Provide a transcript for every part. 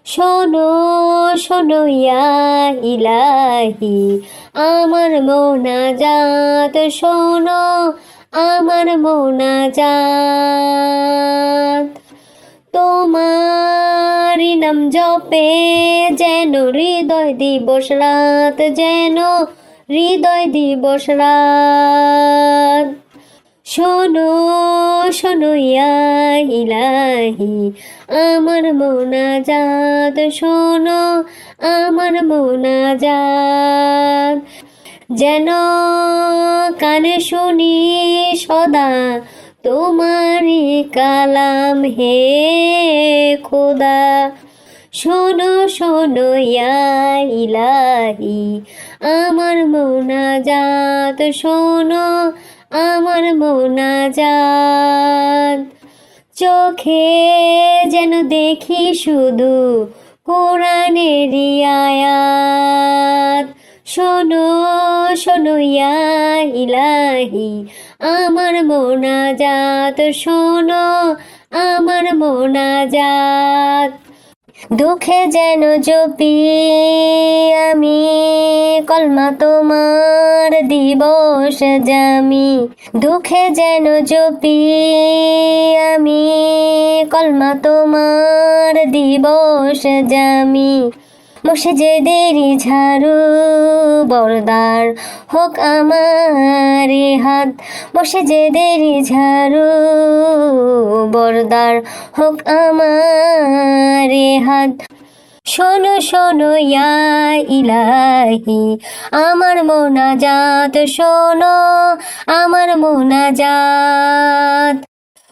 শোনো শোনো ইয়া ইলাহি আমার মোনাজাত শোনো আমার মোনাজাত। তোমারি নাম জপে যেন হৃদয় দিবস রাত, যেন হৃদয় দিবস রাত। শোনো শোনো ইয়া ইলাহি আমার মোনাজাত শোনো আমার মোনাজাত। যেন কানে শুনি সদা তোমারি কালাম হে খোদা। শোনো শোনো ইয়া ইলাহি আমার মোনাজাত শোনো আমার মোনাজাত। চোখে যেন দেখি শুধু কোরআনেরই আয়াত। শোনো শোনো ইয়া ইলাহি আমার মোনাজাত শোনো আমার মোনাজাত। দুঃখে যেন জপি আমি কলমা তোমার দিবস জামি। দুঃখে যেন জপি আমি কলমা তোমার দিবস জামি। মসজিদেরই ঝাড়ু বরদার হোক আমার হাত। মসজিদেরই ঝাড়ু বরদার হোক আমার হাত। শোনো শোনো ইয়া ইলাহি আমার মোনাজাত শোনো আমার মোনাজাত।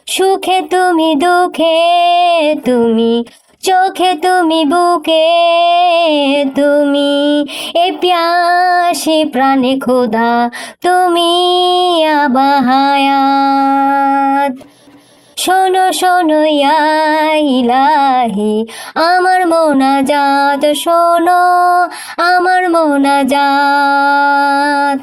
সুখে তুমি দুঃখে তুমি চোখে তুমি বুকে তুমি এ প্যাসে প্রাণে খোদা তুমি আবাহায়াত। শোনো শোনো ইয়া ইলাহি আমার মোনাজাত শোনো আমার মোনাজাত।